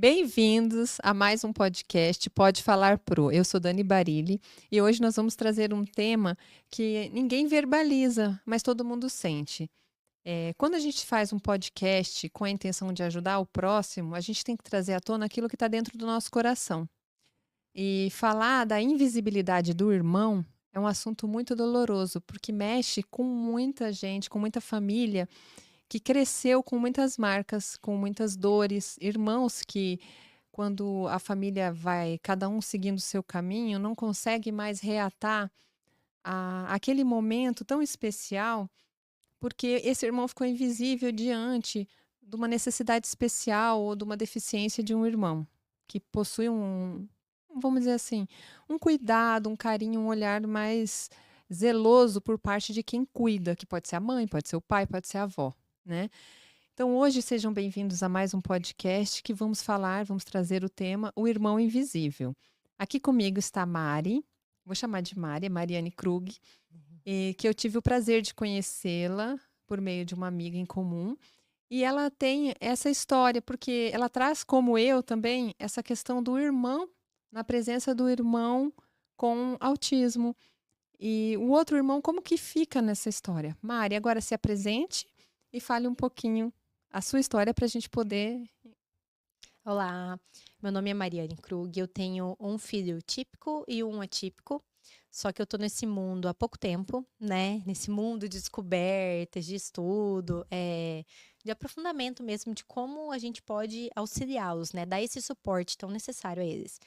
Bem-vindos a mais um podcast Pode Falar Pro. Eu sou Dani Barilli e hoje nós vamos trazer um tema que ninguém verbaliza, mas todo mundo sente. Quando a gente faz um podcast com a intenção de ajudar o próximo, a gente tem que trazer à tona aquilo que está dentro do nosso coração. E falar da invisibilidade do irmão é um assunto muito doloroso, porque mexe com muita gente, com muita família que cresceu com muitas marcas, com muitas dores, irmãos que, quando a família vai, cada um seguindo o seu caminho, não consegue mais reatar aquele momento tão especial, porque esse irmão ficou invisível diante de uma necessidade especial ou de uma deficiência de um irmão, que possui vamos dizer assim, um cuidado, um carinho, um olhar mais zeloso por parte de quem cuida, que pode ser a mãe, pode ser o pai, pode ser a avó, né? Então, hoje sejam bem-vindos a mais um podcast que vamos trazer o tema O Irmão Invisível. Aqui comigo está a Mari, vou chamar de Mari, Mariane Krug, e que eu tive o prazer de conhecê-la por meio de uma amiga em comum. E ela tem essa história, porque ela traz, como eu também, essa questão do irmão, na presença do irmão com autismo. E o outro irmão, como que fica nessa história? Mari, agora se apresente e fale um pouquinho a sua história para a gente poder. Olá, meu nome é Mariane Krug, eu tenho um filho típico e um atípico, só que eu tô nesse mundo há pouco tempo, né? Nesse mundo de descobertas, de estudo, de aprofundamento mesmo de como a gente pode auxiliá-los, né? Dar esse suporte tão necessário a eles.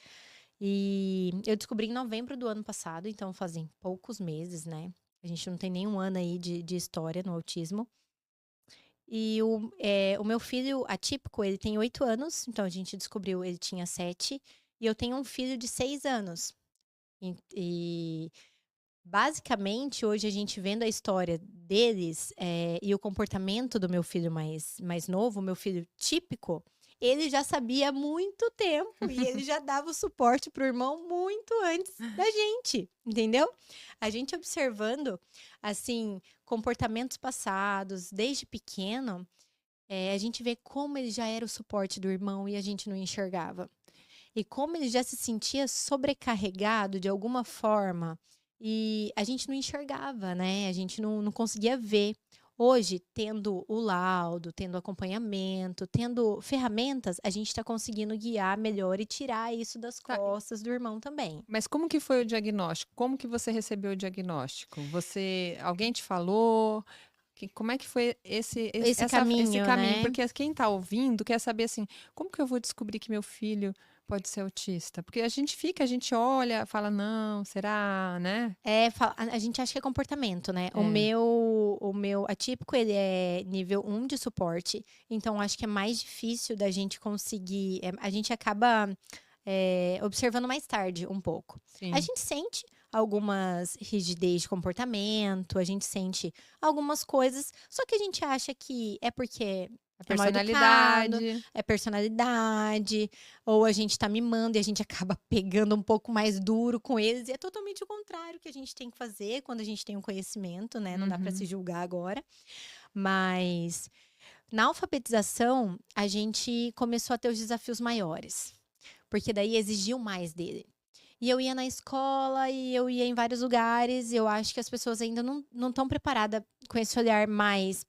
E eu descobri em novembro do ano passado, então fazem poucos meses, né? A gente não tem nenhum ano aí de história no autismo. E o meu filho atípico, ele tem 8 anos, então a gente descobriu, ele tinha 7, e eu tenho um filho de 6 anos. E basicamente, hoje a gente vendo a história deles, e o comportamento do meu filho mais novo, meu filho típico, ele já sabia há muito tempo e ele já dava o suporte pro irmão muito antes da gente, entendeu? A gente observando, assim, comportamentos passados, desde pequeno, a gente vê como ele já era o suporte do irmão e a gente não enxergava. E como ele já se sentia sobrecarregado de alguma forma e a gente não enxergava, né? A gente não conseguia ver. Hoje, tendo o laudo, tendo acompanhamento, tendo ferramentas, a gente está conseguindo guiar melhor e tirar isso das Tá, costas do irmão também. mas como que foi o diagnóstico? Como que você recebeu o diagnóstico? Alguém te falou? Como é que foi Esse esse caminho, caminho? né? Porque quem está ouvindo quer saber assim, como que eu vou descobrir que meu filho pode ser autista? Porque a gente olha, fala, não, será, né? A gente acha que é comportamento, né? É. O meu atípico, ele é nível 1 de suporte, então acho que é mais difícil da gente conseguir. A gente acaba observando mais tarde um pouco. A Sim. gente sente algumas rigidez de comportamento, a gente sente algumas coisas, só que a gente acha que é porque A é mal educado, personalidade. é personalidade, ou a gente tá mimando e a gente acaba pegando um pouco mais duro com eles, e é totalmente o contrário que a gente tem que fazer quando a gente tem um conhecimento, né? Não dá para se Uhum. julgar agora. Mas na alfabetização, a gente começou a ter os desafios maiores, porque daí exigiam mais dele. E eu ia na escola e eu ia em vários lugares, e eu acho que as pessoas ainda não estão preparadas com esse olhar mais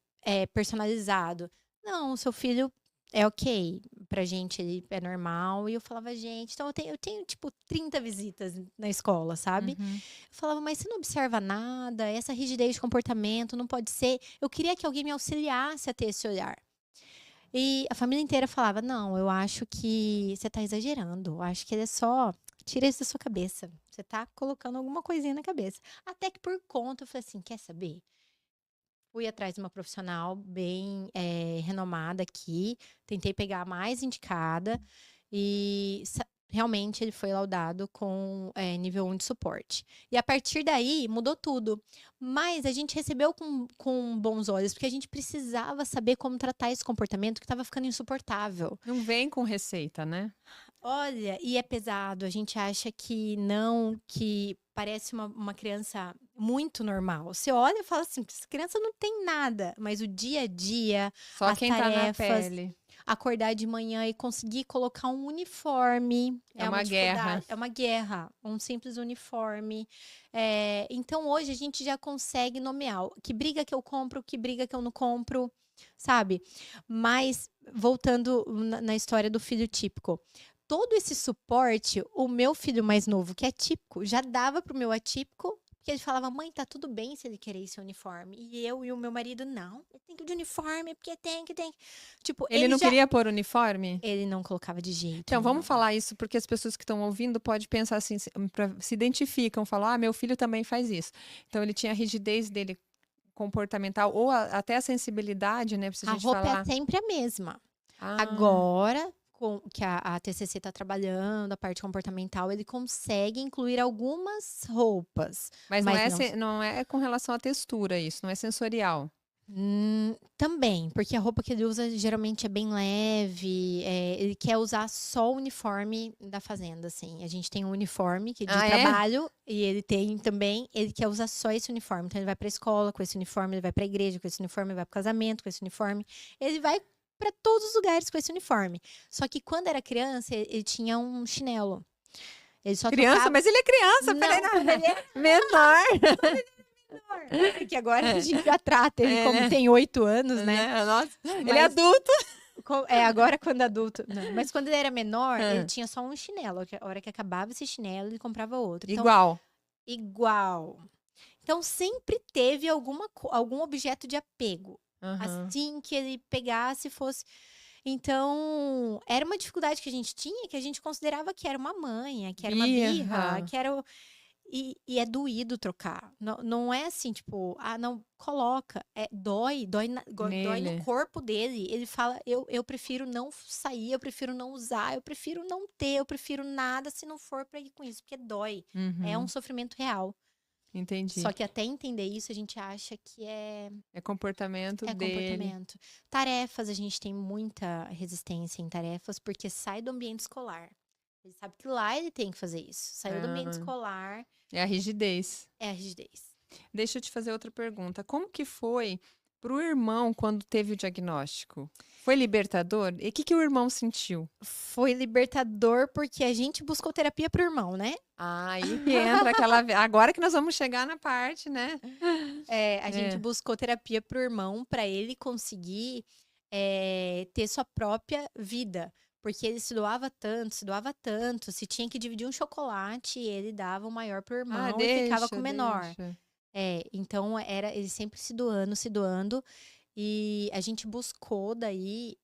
personalizado. Não, o seu filho é ok, pra gente ele é normal. E eu falava, gente, então eu tenho tipo 30 visitas na escola, sabe? Uhum. Eu falava, mas você não observa nada, essa rigidez de comportamento não pode ser. Eu queria que alguém me auxiliasse a ter esse olhar. E a família inteira falava: "Não, eu acho que você tá exagerando. Eu acho que ele é só tira isso da sua cabeça. Você tá colocando alguma coisinha na cabeça". Até que por conta eu falei assim: "Quer saber?". Fui atrás de uma profissional bem, renomada aqui, tentei pegar a mais indicada e realmente ele foi laudado com, nível 1 de suporte. E a partir daí mudou tudo. Mas a gente recebeu com bons olhos, porque a gente precisava saber como tratar esse comportamento que estava ficando insuportável. Não vem com receita, né? Olha, e é pesado, a gente acha que não, que parece uma criança muito normal. Você olha e fala assim: "Essa criança não tem nada", mas o dia a dia, Só as quem tá na tarefas, pele. acordar de manhã e conseguir colocar um uniforme. É uma guerra. É uma guerra, um simples uniforme. Então, hoje a gente já consegue nomear que briga que eu compro, que briga que eu não compro, sabe? Mas, voltando na história do filho típico. Todo esse suporte, o meu filho mais novo, que é típico, já dava pro meu atípico, porque ele falava, mãe, tá tudo bem se ele querer esse uniforme. E eu e o meu marido, não, ele tem que ir de uniforme, porque tem que. Tipo, Ele não queria pôr uniforme? Ele não colocava de jeito Então, nenhum. vamos falar isso, porque as pessoas que estão ouvindo podem pensar assim, se identificam, falam, meu filho também faz isso. Então, ele tinha a rigidez dele comportamental, ou até a sensibilidade, né, pra A gente roupa falar. é sempre a mesma. Ah, Agora, que a TCC está trabalhando, a parte comportamental, ele consegue incluir algumas roupas. mas Mas não é com relação à textura isso, não é sensorial. também, porque a roupa que ele usa geralmente é bem leve, ele quer usar só o uniforme da fazenda, assim. A gente tem um uniforme de trabalho e ele tem também, ele quer usar só esse uniforme. Então ele vai pra escola com esse uniforme, ele vai pra igreja com esse uniforme, ele vai pro casamento com esse uniforme. Ele vai pra todos os lugares com esse uniforme. Só que quando era criança, ele tinha um chinelo. Ele só Criança, trocava... mas ele é criança, peraí, quando ele é menor. que agora a gente já trata ele como né? tem 8 anos, né? Nossa, ele é adulto. Agora quando adulto. Não, mas quando ele era menor, ele tinha só um chinelo. A hora que acabava esse chinelo, ele comprava outro. Então, igual. Então, sempre teve algum objeto de apego. Assim que ele pegasse, fosse... Então, era uma dificuldade que a gente tinha, que a gente considerava que era uma manha, que era uma birra, que era... E é doído trocar. Não, não é assim, tipo, não, coloca. Dói no corpo dele. Ele fala, eu prefiro não sair, eu prefiro não usar, eu prefiro não ter, eu prefiro nada se não for pra ir com isso, porque dói. É um sofrimento real. Entendi. Só que até entender isso, a gente acha que é comportamento dele. Comportamento. Tarefas, a gente tem muita resistência em tarefas, porque sai do ambiente escolar. Ele sabe que lá ele tem que fazer isso. Saiu do ambiente escolar. É a rigidez. É a rigidez. Deixa eu te fazer outra pergunta. Como que foi pro irmão quando teve o diagnóstico? Foi libertador? E o que o irmão sentiu? Foi libertador porque a gente buscou terapia pro irmão, né? Aí que entra aquela... Agora que nós vamos chegar na parte, né? A gente buscou terapia pro irmão para ele conseguir ter sua própria vida. Porque ele se doava tanto. Se tinha que dividir um chocolate, ele dava o maior pro irmão e ficava com o menor. Então ele sempre se doando. E a gente buscou daí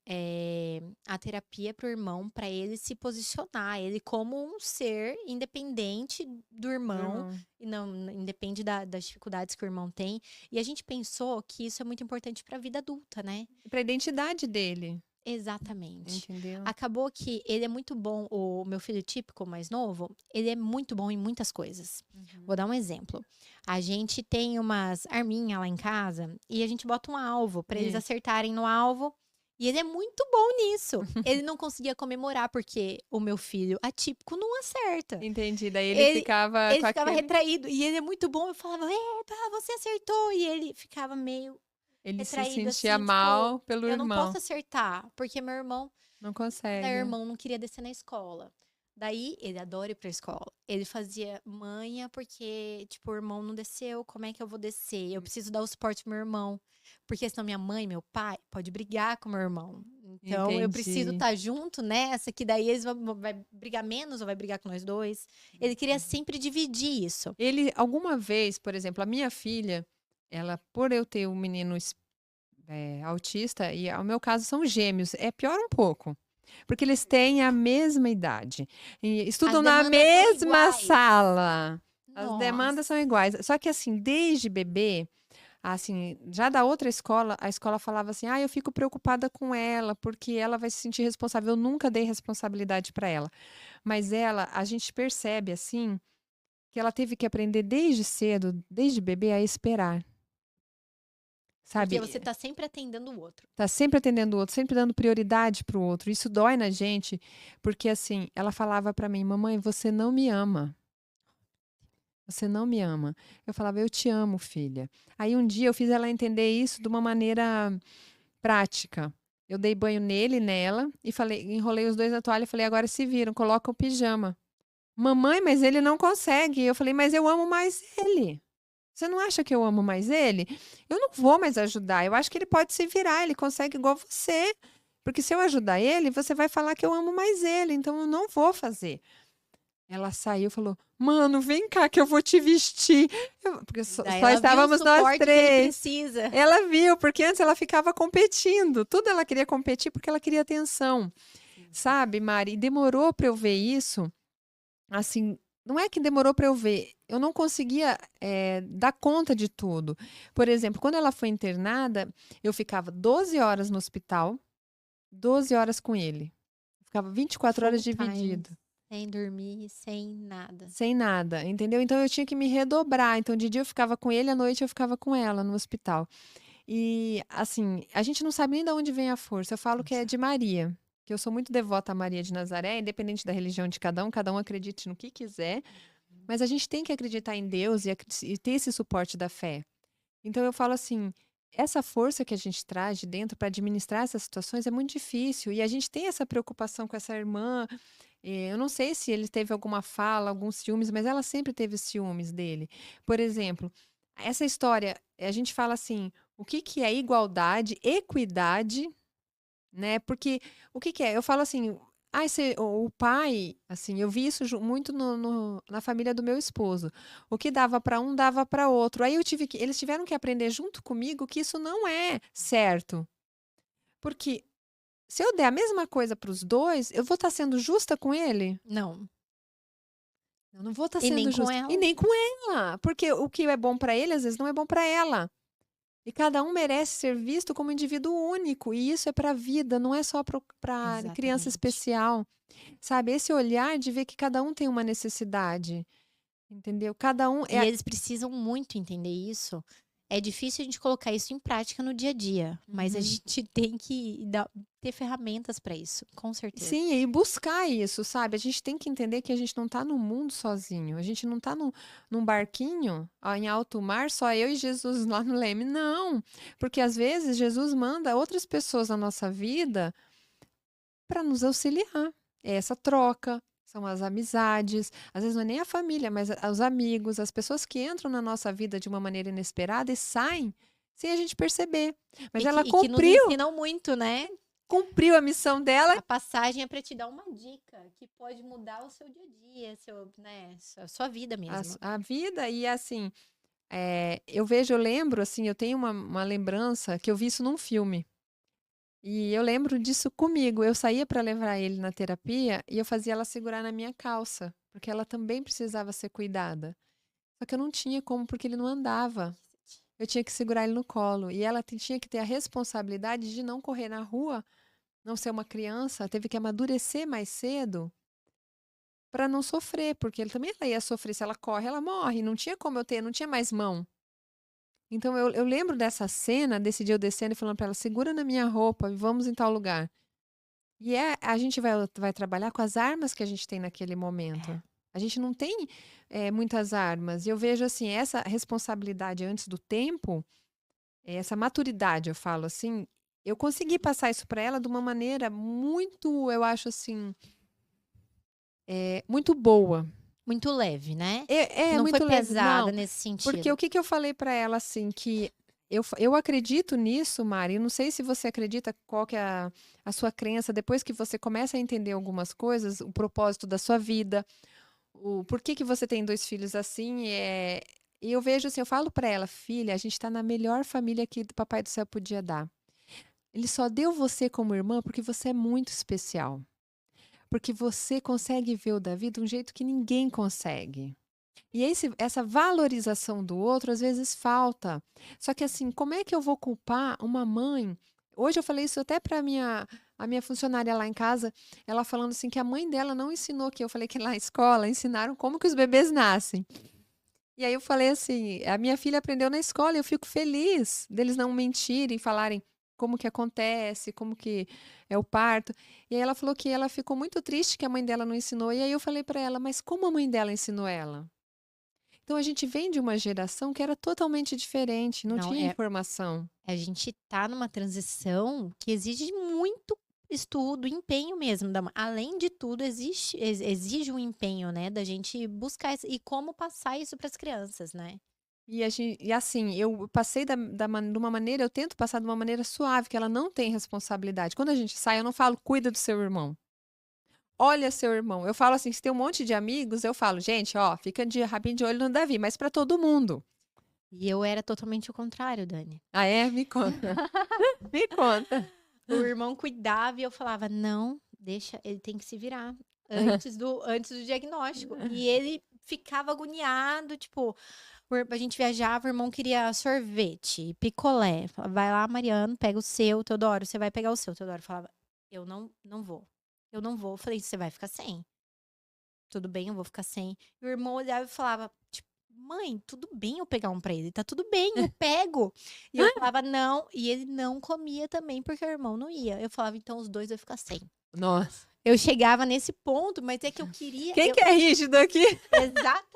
a terapia pro irmão para ele se posicionar, ele como um ser independente do irmão, e não independe das dificuldades que o irmão tem. E a gente pensou que isso é muito importante para a vida adulta, né? Para a identidade dele. Exatamente. Entendeu? Acabou que ele é muito bom, o meu filho típico mais novo, ele é muito bom em muitas coisas. Vou dar um exemplo. A gente tem umas arminhas lá em casa e a gente bota um alvo para eles acertarem no alvo. E ele é muito bom nisso. Ele não conseguia comemorar porque o meu filho atípico não acerta. Entendi. Daí ele ficava retraído. E ele é muito bom. Eu falava, você acertou. E ele ficava meio... Ele se retraído, sentia assim, mal pelo eu irmão. não posso acertar, porque meu irmão... Não consegue. Meu irmão não queria descer na escola. Daí, ele adora ir pra escola. Ele fazia manha porque, tipo, o irmão não desceu, como é que eu vou descer? Eu preciso dar o suporte pro meu irmão. Porque senão minha mãe, meu pai, pode brigar com meu irmão. Então, eu preciso estar junto nessa, que daí eles vai brigar menos ou vai brigar com nós dois. Ele queria sempre dividir isso. Ele, alguma vez, por exemplo, a minha filha, ela, por eu ter um menino autista, e o meu caso são gêmeos, é pior um pouco. Porque eles têm a mesma idade. E estudam na mesma sala. As demandas são iguais. Só que assim, desde bebê, assim, já da outra escola, a escola falava assim, eu fico preocupada com ela, porque ela vai se sentir responsável. Eu nunca dei responsabilidade para ela. Mas a gente percebe assim, que ela teve que aprender desde cedo, desde bebê, a esperar. Sabe? Porque você tá sempre atendendo o outro. Tá sempre atendendo o outro, sempre dando prioridade pro outro. Isso dói na gente, porque assim, ela falava pra mim, mamãe, você não me ama. Você não me ama. Eu falava, eu te amo, filha. Aí um dia eu fiz ela entender isso de uma maneira prática. Eu dei banho nele e nela e falei, enrolei os dois na toalha e falei: "Agora se viram, coloca o pijama". "Mamãe, mas ele não consegue". Eu falei: "Mas eu amo mais ele. Você não acha que eu amo mais ele? Eu não vou mais ajudar, eu acho que ele pode se virar, ele consegue igual você. Porque se eu ajudar ele, você vai falar que eu amo mais ele, então eu não vou fazer". Ela saiu e falou: "Mano, vem cá que eu vou te vestir". Porque Daí só ela viu o estávamos nós suporte que ele 3. precisa. Ela viu, porque antes ela ficava competindo, tudo ela queria competir porque ela queria atenção, Sim. sabe, Mari? E demorou para eu ver isso, assim, não é que demorou para eu ver, eu não conseguia, dar conta de tudo. Por exemplo, quando ela foi internada, eu ficava 12 horas no hospital, 12 horas com ele. Ficava 24 horas Full time, dividido. sem dormir, sem nada. Sem nada, entendeu? Então eu tinha que me redobrar. Então, de dia eu ficava com ele, à noite eu ficava com ela no hospital. E, assim, a gente não sabe nem de onde vem a força. Eu falo que é de Maria, que eu sou muito devota a Maria de Nazaré, independente da religião de cada um acredite no que quiser, mas a gente tem que acreditar em Deus e ter esse suporte da fé. Então eu falo assim, essa força que a gente traz de dentro para administrar essas situações é muito difícil. E a gente tem essa preocupação com essa irmã. Eu não sei se ele teve alguma fala, alguns ciúmes, mas ela sempre teve ciúmes dele. Por exemplo, essa história, a gente fala assim, o que que é igualdade, equidade, né? Porque o que que é? Eu falo assim, o pai, assim, eu vi isso muito na família do meu esposo. O que dava para um, dava para outro. Aí eles tiveram que aprender junto comigo que isso não é certo. Porque se eu der a mesma coisa para os dois, eu vou estar sendo justa com ele? Não. Eu não vou estar E nem sendo com justa. E ela. nem com ela. Porque o que é bom para ele, às vezes, não é bom para ela. E cada um merece ser visto como indivíduo único. E isso é para a vida, não é só para criança Exatamente. especial. Sabe? Esse olhar de ver que cada um tem uma necessidade. Entendeu? Cada um E é. eles precisam muito entender isso. É difícil a gente colocar isso em prática no dia a dia, mas a Uhum. gente tem que ter ferramentas para isso, com certeza. Sim, e buscar isso, sabe? A gente tem que entender que a gente não está no mundo sozinho. A gente não está num barquinho, ó, em alto mar, só eu e Jesus lá no leme. Não, porque às vezes Jesus manda outras pessoas na nossa vida para nos auxiliar. É essa troca, são as amizades, às vezes não é nem a família, mas os amigos, as pessoas que entram na nossa vida de uma maneira inesperada e saem sem a gente perceber. Mas ela E que nos ensinam muito, né? cumpriu a missão dela. A passagem é para te dar uma dica que pode mudar o seu dia a dia, né, a sua vida mesmo. A vida e assim, eu lembro assim, eu tenho uma lembrança que eu vi isso num filme. E eu lembro disso comigo. Eu saía para levar ele na terapia e eu fazia ela segurar na minha calça, porque ela também precisava ser cuidada. Só que eu não tinha como, porque ele não andava. Eu tinha que segurar ele no colo. E ela tinha que ter a responsabilidade de não correr na rua, não ser uma criança, teve que amadurecer mais cedo para não sofrer, porque ele também ela ia sofrer. Se ela corre, ela morre. Não tinha como eu ter, não tinha mais mão. Então eu lembro dessa cena, desse dia eu descendo e falando para ela: segura na minha roupa e vamos em tal lugar. E a gente vai trabalhar com as armas que a gente tem naquele momento. A gente não tem muitas armas. E eu vejo assim, essa responsabilidade antes do tempo, essa maturidade, eu falo assim, eu consegui passar isso para ela de uma maneira muito, eu acho assim, muito boa. Muito leve, né? É Não foi muito leve, pesada não. nesse Porque o sentido. que que eu falei para ela assim, que eu acredito nisso, Mari. Eu não sei se você acredita, qual que é a sua crença, depois que você começa a entender algumas coisas, o propósito da sua vida, o por que que você tem 2 filhos assim, e eu vejo assim, eu falo para ela: "Filha, a gente está na melhor família que o papai do céu podia dar. Ele só deu você como irmã porque você é muito especial, porque você consegue ver o Davi de um jeito que ninguém consegue". E essa valorização do outro às vezes falta. Só que assim, como é que eu vou culpar uma mãe? Hoje eu falei isso até para a minha funcionária lá em casa, ela falando assim que a mãe dela não ensinou, que eu falei que lá na escola ensinaram como que os bebês nascem. E aí eu falei assim, a minha filha aprendeu na escola e eu fico feliz deles não mentirem, falarem como que acontece, como que é o parto. E aí ela falou que ela ficou muito triste que a mãe dela não ensinou. E aí eu falei para ela, mas como a mãe dela ensinou ela? Então a gente vem de uma geração que era totalmente diferente, não Não, tinha informação. a gente tá numa transição que exige muito estudo, empenho mesmo. Além de tudo, exige um empenho, né? Da gente buscar e como passar isso para as crianças, né? E assim, eu passei de uma maneira, eu tento passar de uma maneira suave, que ela não tem responsabilidade. Quando a gente sai, eu não falo, cuida do seu irmão. Olha seu irmão. Eu falo assim, se tem um monte de amigos, eu falo, gente, ó, fica de rabinho de olho no Davi, mas para todo mundo. E eu era totalmente o contrário, Dani. Ah, é? Me conta. Me conta. O irmão cuidava e eu falava, não, deixa, ele tem que se virar antes do diagnóstico. E ele ficava agoniado, tipo, a gente viajava, o irmão queria sorvete, picolé. Falava, vai lá, Mariano, pega o seu, Teodoro, você vai pegar o seu. Teodoro falava, eu não vou. Eu não vou. Eu falei, você vai ficar sem. Tudo bem, eu vou ficar sem. E o irmão olhava e falava, tipo, mãe, tudo bem eu pegar um pra ele, tá tudo bem, eu pego. E eu falava, não, e ele não comia também, porque o irmão não ia. Eu falava, então os dois vão ficar sem. Nossa. Eu chegava nesse ponto, mas é que eu queria. Quem que é rígido aqui? Exatamente.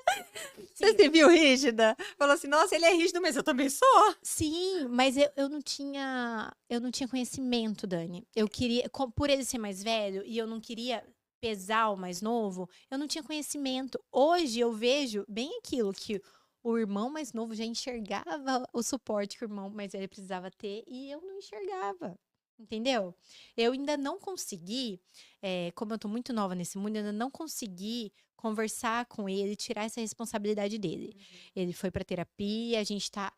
Você se viu rígida? Falou assim, nossa, ele é rígido, mas eu também sou. Sim, mas eu não tinha conhecimento, Dani. Eu queria, por ele ser mais velho e eu não queria pesar o mais novo, eu não tinha conhecimento. Hoje eu vejo bem aquilo que o irmão mais novo já enxergava o suporte que o irmão mais velho precisava ter e eu não enxergava. Entendeu? Eu ainda não consegui, como eu tô muito nova nesse mundo, eu ainda não consegui conversar com ele, tirar essa responsabilidade dele. Ele foi pra terapia, a gente tá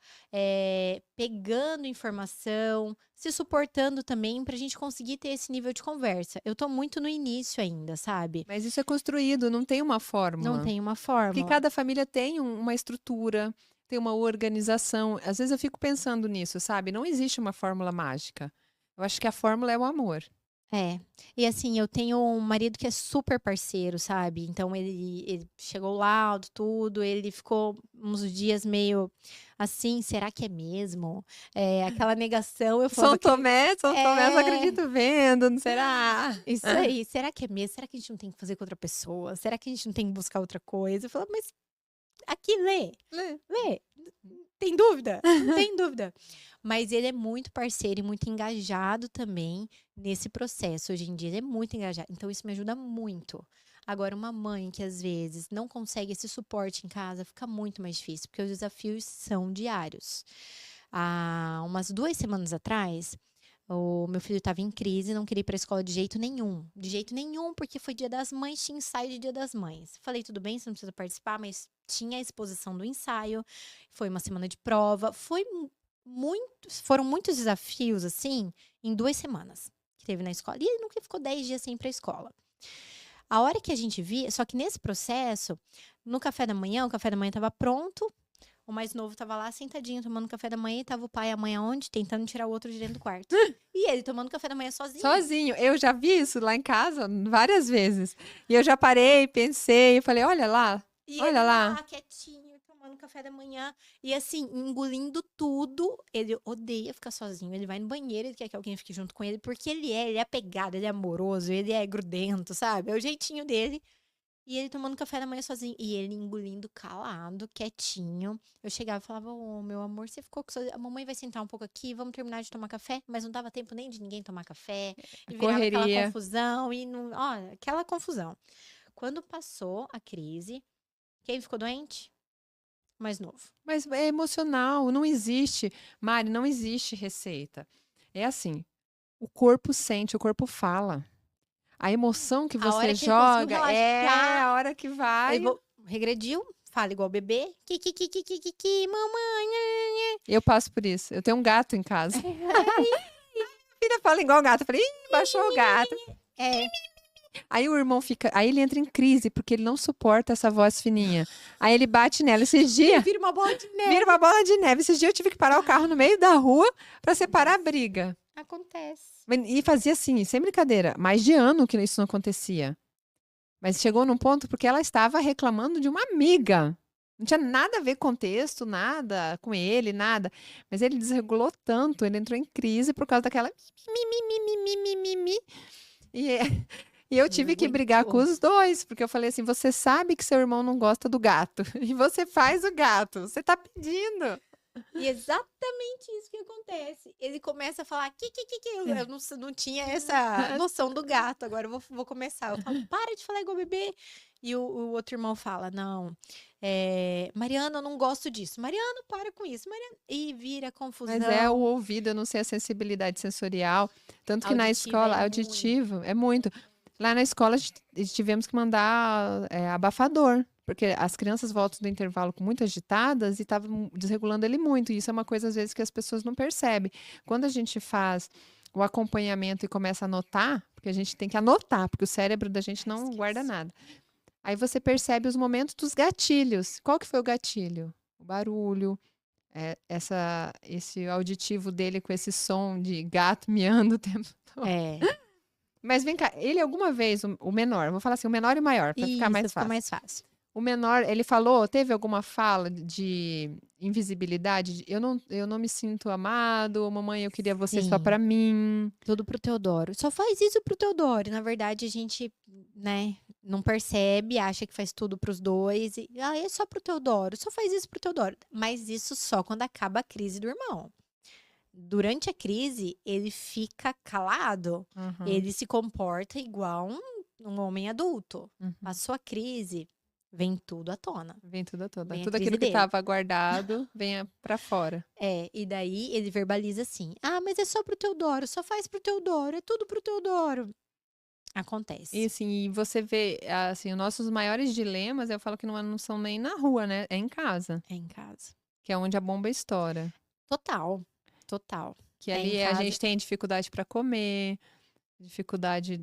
pegando informação, se suportando também pra gente conseguir ter esse nível de conversa. Eu tô muito no início ainda, sabe? Mas isso é construído, não tem uma Não fórmula. tem uma Porque fórmula. cada família tem uma estrutura, tem uma organização. Às vezes eu fico pensando nisso, sabe? Não existe uma fórmula mágica. Eu acho que a fórmula é o amor. É. E assim, eu tenho um marido que é super parceiro, sabe? Então ele chegou lá, tudo, ele ficou uns dias meio assim, será que é mesmo? Aquela negação, eu falava São Tomé, eu não É. acredito vendo, não será? isso aí, será que é mesmo? Será que a gente não tem que fazer com outra pessoa? Será que a gente não tem que buscar outra coisa? Eu falava, mas aqui lê. Tem dúvida? Não tem dúvida. Mas ele é muito parceiro e muito engajado também nesse processo. Hoje em dia ele é muito engajado. Então isso me ajuda muito. Agora, uma mãe que às vezes não consegue esse suporte em casa, fica muito mais difícil, porque os desafios são diários. Há umas 2 semanas atrás, o meu filho estava em crise, não queria ir para a escola de jeito nenhum. De jeito nenhum, porque foi Dia das Mães, tinha ensaio de Dia das Mães. Falei, tudo bem, você não precisa participar, mas tinha a exposição do ensaio. Foi uma semana de prova. Foram muitos desafios, assim, em 2 semanas que teve na escola. E ele nunca ficou 10 dias sem ir para a escola. A hora que a gente via, só que nesse processo, no café da manhã, o café da manhã estava pronto. O mais novo tava lá sentadinho tomando café da manhã e tava o pai e a mãe aonde? Tentando tirar o outro de dentro do quarto. E ele tomando café da manhã sozinho. Sozinho. Eu já vi isso lá em casa várias vezes. E eu já parei, pensei, e falei, olha lá. E Olha ele lá. quietinho, tomando café da manhã. E assim, engolindo tudo. Ele odeia ficar sozinho. Ele vai no banheiro, ele quer que alguém fique junto com ele. Porque ele é apegado, ele é amoroso, ele é grudento, sabe? É o jeitinho dele. E ele tomando café da manhã sozinho. E ele engolindo calado, quietinho. Eu chegava e falava, ô, meu amor, você ficou com sozinho. A mamãe vai sentar um pouco aqui, vamos terminar de tomar café. Mas não dava tempo nem de ninguém tomar café. E virava aquela Correria. confusão. E não, olha, aquela confusão. Quando passou a crise, quem ficou doente? O mais novo. Mas é emocional, não existe. Mari, não existe receita. É assim, o corpo sente, o corpo fala. A emoção que A hora você que ele joga conseguiu é relaxar, a hora que vai. Ele regrediu, fala igual bebê. Mamãe. Eu passo por isso. Eu tenho um gato em casa. A filha fala igual gato. Eu falei, ih, baixou o gato. É. Aí o irmão fica. Aí ele entra em crise, porque ele não suporta essa voz fininha. Aí ele bate nela. Esses dias. Vira uma bola de neve. Vira uma bola de neve. Esses dias eu tive que parar o carro no meio da rua pra separar a briga. Acontece. E fazia assim, sem brincadeira, mais de ano que isso não acontecia. Mas chegou num ponto porque ela estava reclamando de uma amiga. Não tinha nada a ver com o contexto, nada com ele, nada. Mas ele desregulou tanto, ele entrou em crise por causa daquela mi. E eu tive que brigar com os dois, porque eu falei assim, você sabe que seu irmão não gosta do gato, e você faz o gato, você tá pedindo. E exatamente isso que acontece. Ele começa a falar, eu não tinha essa noção do gato, agora eu vou começar. Eu falo, para de falar igual bebê. E o outro irmão fala, não, Mariana, eu não gosto disso. Mariana, para com isso. Mariana... E vira confusão. Mas é o ouvido, eu não sei a sensibilidade sensorial, tanto que na escola, auditivo, é muito. Lá na escola, tivemos que mandar abafador, porque as crianças voltam do intervalo com muito agitadas e estavam desregulando ele muito. E isso é uma coisa, às vezes, que as pessoas não percebem. Quando a gente faz o acompanhamento e começa a anotar, porque a gente tem que anotar, porque o cérebro da gente não guarda nada. Aí você percebe os momentos dos gatilhos. Qual que foi o gatilho? O barulho, esse auditivo dele com esse som de gato miando o tempo todo. Mas vem cá, ele alguma vez, o menor, vou falar assim, o menor e o maior, para ficar mais fácil. O menor, ele falou, teve alguma fala de invisibilidade? Eu não me sinto amado, mamãe, eu queria você só para mim. Tudo pro Teodoro. Só faz isso pro Teodoro. Na verdade, a gente, né, não percebe, acha que faz tudo pros dois. E, é só pro Teodoro, só faz isso pro Teodoro. Mas isso só quando acaba a crise do irmão. Durante a crise, ele fica calado. Ele se comporta igual um homem adulto. Passou a crise, vem tudo à tona. Vem tudo à tona. Tudo aquilo que estava guardado vem pra fora. E daí ele verbaliza assim: ah, mas é só pro Teodoro, só faz pro Teodoro, é tudo pro Teodoro. Acontece. E assim, você vê, assim, os nossos maiores dilemas, eu falo que não são nem na rua, né? É em casa. É em casa. Que é onde a bomba estoura. Total. Que ali a gente tem dificuldade para comer, dificuldade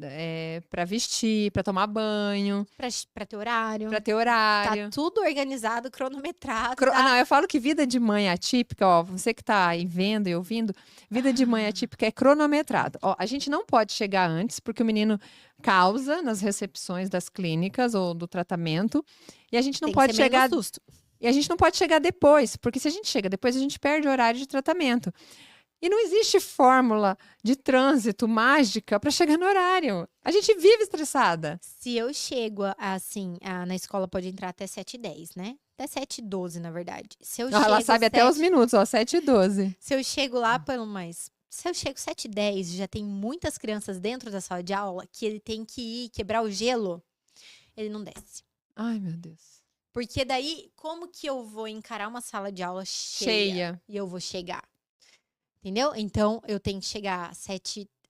para vestir, para tomar banho. Pra ter horário. Tá tudo organizado, cronometrado. Não, eu falo que vida de mãe atípica, ó, você que tá aí vendo e ouvindo, vida de mãe atípica é cronometrado. Ó, a gente não pode chegar antes, porque o menino causa nas recepções das clínicas ou do tratamento, e a gente não pode chegar... E a gente não pode chegar depois, porque se a gente chega depois, a gente perde o horário de tratamento. E não existe fórmula de trânsito mágica para chegar no horário. A gente vive estressada. Se eu chego, assim, na escola pode entrar até 7h10, né? Até 7h12, na verdade. Se eu ela sabe até os minutos, ó, 7h12. Se eu chego lá, se eu chego 7h10 e já tem muitas crianças dentro da sala de aula, que ele tem que ir quebrar o gelo, ele não desce. Ai, meu Deus. Porque daí, como que eu vou encarar uma sala de aula cheia e eu vou chegar? Entendeu? Então, eu tenho que chegar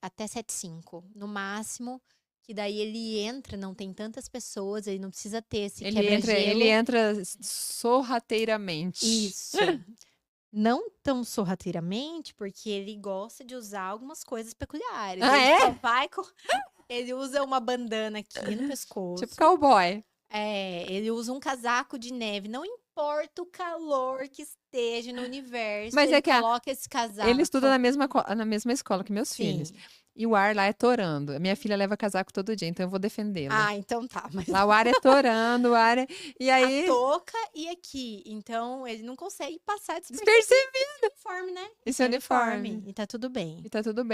até 7h05, no máximo, que daí ele entra, não tem tantas pessoas, ele não precisa ter esse quebra-gelo. Ele entra sorrateiramente. Isso. Não tão sorrateiramente, porque ele gosta de usar algumas coisas peculiares. Ele usa uma bandana aqui no pescoço. Tipo cowboy. Ele usa um casaco de neve. Não importa o calor que esteja no universo, mas ele coloca esse casaco. Ele estuda na mesma escola que meus filhos. E o ar lá é torando. A minha filha leva casaco todo dia, então eu vou defendê-la. Ah, então tá. Mas... Lá o ar é torando, o ar é... E aí... A touca e aqui. Então, ele não consegue passar despercebido. Uniforme, né? Isso é uniforme. E tá tudo bem.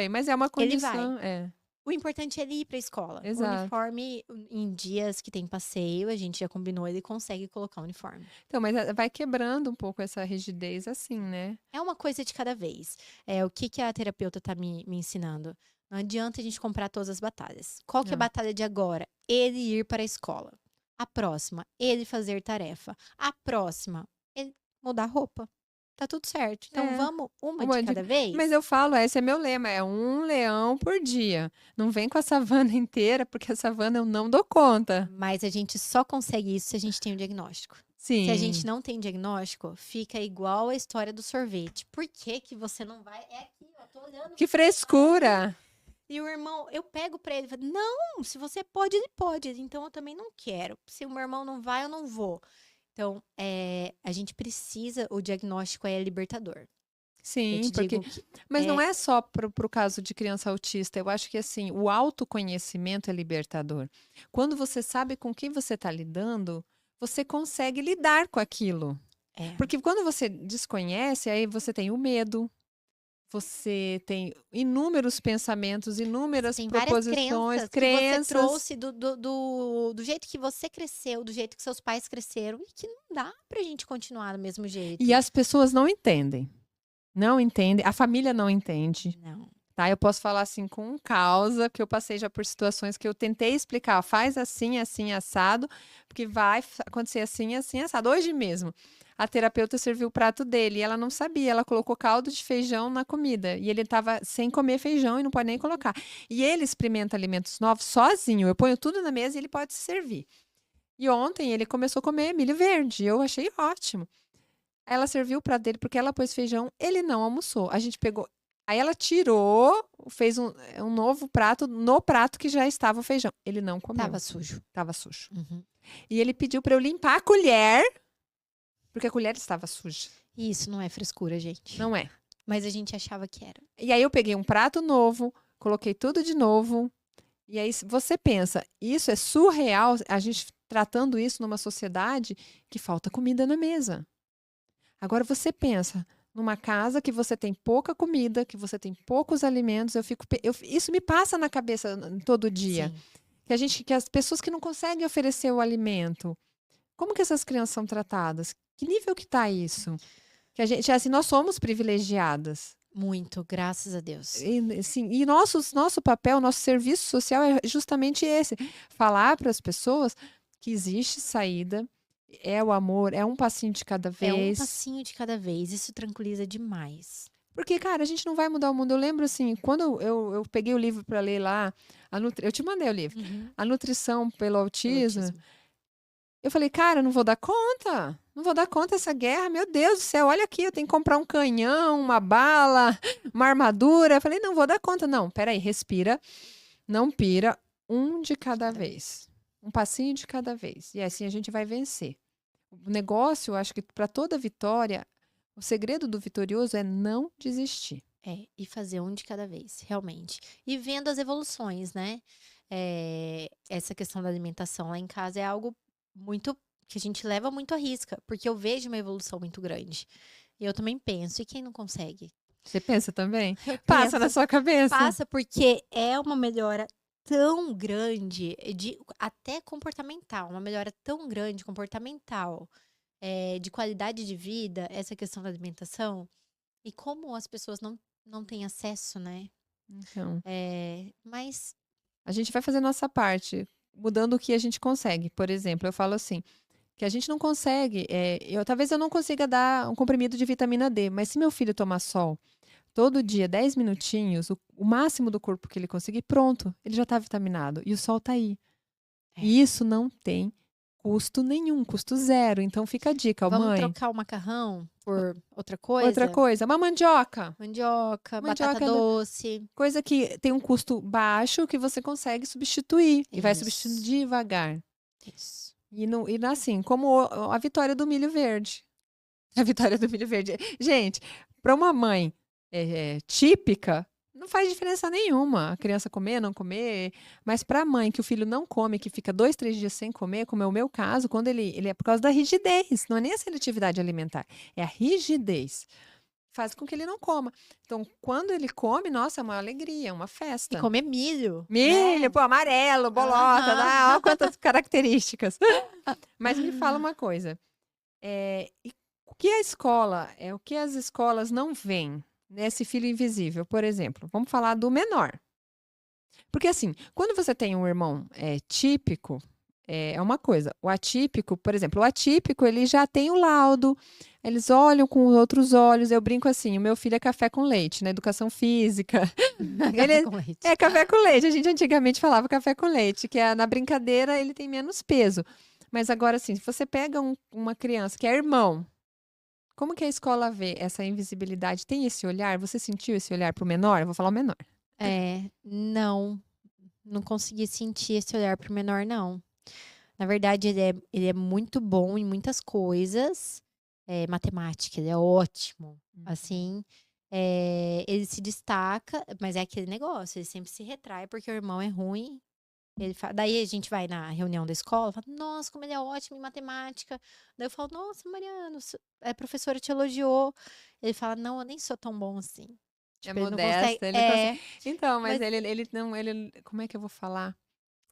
Mas é uma condição... Ele vai. O importante é ele ir pra escola. Exato. O uniforme, em dias que tem passeio, a gente já combinou, ele consegue colocar o uniforme. Então, mas vai quebrando um pouco essa rigidez assim, né? É uma coisa de cada vez. O que a terapeuta tá me ensinando? Não adianta a gente comprar todas as batalhas. Qual que é a batalha de agora? Ele ir para a escola. A próxima, ele fazer tarefa. A próxima, ele mudar roupa. Tá tudo certo. Então, vamos uma de cada vez? Mas eu falo, esse é meu lema, é um leão por dia. Não vem com a savana inteira, porque a savana eu não dou conta. Mas a gente só consegue isso se a gente tem um diagnóstico. Sim. Se a gente não tem diagnóstico, fica igual a história do sorvete. Por que você não vai? É aqui, ó, tô olhando. Que frescura! E o irmão, eu pego pra ele e falo, não, se você pode, ele pode. Então, eu também não quero. Se o meu irmão não vai, eu não vou. Então, a gente precisa, o diagnóstico é libertador. Sim, porque... Mas não é só pro caso de criança autista. Eu acho que, assim, o autoconhecimento é libertador. Quando você sabe com quem você está lidando, você consegue lidar com aquilo. Porque quando você desconhece, aí você tem o medo, você tem inúmeros pensamentos, inúmeras Tem várias proposições, crenças que você crenças. trouxe do jeito que você cresceu, do jeito que seus pais cresceram, e que não dá pra gente continuar do mesmo jeito. E as pessoas não entendem. Não entendem, a família não entende. Não. Tá? Eu posso falar assim com causa, que eu passei já por situações que eu tentei explicar, faz assim, assim, assado, porque vai acontecer assim, assim, assado. Hoje mesmo, a terapeuta serviu o prato dele e ela não sabia, ela colocou caldo de feijão na comida e ele estava sem comer feijão e não pode nem colocar. E ele experimenta alimentos novos sozinho, eu ponho tudo na mesa e ele pode se servir. E ontem ele começou a comer milho verde, eu achei ótimo. Ela serviu o prato dele porque ela pôs feijão, ele não almoçou. A gente pegou. Aí ela tirou, fez um novo prato no prato que já estava o feijão. Ele não comeu. Tava sujo. Tava sujo. Uhum. E ele pediu para eu limpar a colher, porque a colher estava suja. Isso não é frescura, gente. Não é. Mas a gente achava que era. E aí eu peguei um prato novo, coloquei tudo de novo. E aí você pensa, isso é surreal, a gente tratando isso numa sociedade que falta comida na mesa. Agora você pensa, numa casa que você tem pouca comida, que você tem poucos alimentos, isso me passa na cabeça todo dia. Sim. Que as pessoas que não conseguem oferecer o alimento, como que essas crianças são tratadas? Que nível que está isso? Que a gente, assim, nós somos privilegiadas. Muito, graças a Deus. E nosso papel, nosso serviço social é justamente esse: falar para as pessoas que existe saída. É o amor, é um passinho de cada É um vez. passinho de cada vez. Isso tranquiliza demais. Porque, cara, a gente não vai mudar o mundo. Eu lembro, assim, quando eu peguei o livro para ler lá, eu te mandei o livro, A Nutrição pelo Pelo Autismo. autismo. Eu falei, cara, eu não vou dar conta. Não vou dar conta dessa guerra. Meu Deus do céu, olha aqui, eu tenho que comprar um canhão, uma bala, uma armadura. Eu falei, não vou dar conta. Não, peraí, respira, não pira, um de cada vez. Um passinho de cada vez. E assim a gente vai vencer. O negócio, eu acho que para toda vitória, o segredo do vitorioso é não desistir. É, e fazer um de cada vez, realmente. E vendo as evoluções, né? Essa questão da alimentação lá em casa é algo muito que a gente leva muito à risca, porque eu vejo uma evolução muito grande. E eu também penso, e quem não consegue? Você pensa também? Eu Passa na penso, sua cabeça? passa porque é uma melhora tão grande, até comportamental, uma melhora tão grande comportamental, de qualidade de vida, essa questão da alimentação, e como as pessoas não têm acesso, né? Então, Mas a gente vai fazer nossa parte, mudando o que a gente consegue. Por exemplo, eu falo assim, que a gente não consegue, talvez eu não consiga dar um comprimido de vitamina D, mas se meu filho tomar sol todo dia, 10 minutinhos, o máximo do corpo que ele conseguir, pronto, ele já está vitaminado. E o sol está aí. E isso não tem custo nenhum, custo zero. Então fica a dica, vamos mãe. trocar o macarrão por outra coisa? Outra coisa, uma mandioca. Mandioca, batata Mandioca doce. Coisa que tem um custo baixo que você consegue substituir. E vai substituindo Isso. devagar. Isso. E assim, como a vitória do milho verde. A vitória do milho verde. Gente, para uma mãe típica, não faz diferença nenhuma a criança comer, não comer. Mas para a mãe que o filho não come, que fica 2, 3 dias sem comer, como é o meu caso, quando ele é por causa da rigidez, não é nem a seletividade alimentar, é a rigidez. Faz com que ele não coma. Então, quando ele come, nossa, é uma alegria, é uma festa. E comer milho. Milho, né? pô, amarelo, bolota, olha quantas características. Mas me fala uma coisa. O que a escola, o que as escolas não veem nesse filho invisível, por exemplo? Vamos falar do menor. Porque assim, quando você tem um irmão típico, é uma coisa. O atípico, por exemplo, o atípico, ele já tem o laudo, eles olham com outros olhos. Eu brinco assim, o meu filho é café com leite, na educação física. Café com leite. É café com leite. A gente antigamente falava café com leite, que na brincadeira ele tem menos peso. Mas agora, assim, se você pega uma criança que é irmão, como que a escola vê essa invisibilidade? Tem esse olhar? Você sentiu esse olhar pro menor? Eu vou falar o menor. Não consegui sentir esse olhar pro menor, não. Na verdade, ele é muito bom em muitas coisas. Matemática, ele é ótimo. Assim, ele se destaca, mas é aquele negócio, ele sempre se retrai porque o irmão é ruim. Daí a gente vai na reunião da escola, fala, nossa, como ele é ótimo em matemática. Daí eu falo, nossa, Mariano, a professora te elogiou. Ele fala, não, eu nem sou tão bom assim. Tipo, ele não modesto, consegue. ele consegue. Então, mas Mas ele não, como é que eu vou falar?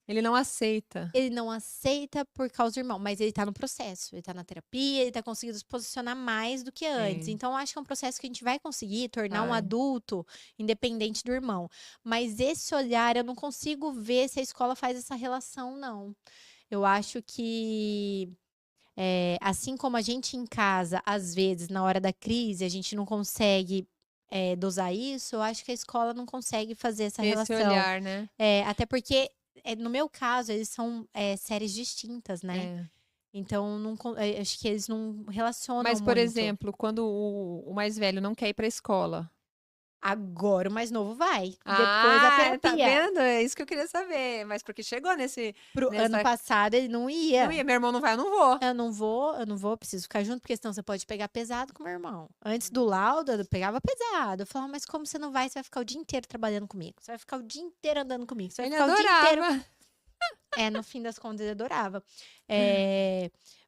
Ele não aceita. ele não aceita por causa do irmão, mas ele tá no processo, ele tá na terapia, ele tá conseguindo se posicionar mais do que antes. Sim, Então, eu acho que é um processo que a gente vai conseguir tornar um vai. adulto independente do irmão. Mas esse olhar, eu não consigo ver se a escola faz essa relação, não. Eu acho que, assim como a gente em casa, às vezes, na hora da crise, a gente não consegue, dosar isso, eu acho que a escola não consegue fazer essa Ter esse relação. olhar, né? Até porque, no meu caso, eles são, séries distintas, né? É. Então, não acho que eles não relacionam Mas, por muito. exemplo, quando o mais velho não quer ir pra escola. Agora o mais novo vai, depois da Ah, tá terapia. vendo? É isso que eu queria saber. Mas porque chegou Pro ano nessa. passado ele não ia. Não ia, meu irmão não vai, eu não vou. Eu não vou, preciso ficar junto, porque senão você pode pegar pesado com meu irmão. Antes do laudo, eu pegava pesado. Eu falava, mas como você não vai? Você vai ficar o dia inteiro trabalhando comigo. Você vai ficar o dia inteiro andando comigo. Você vai Ele ficar o dia inteiro. adorava. No fim das contas, ele adorava.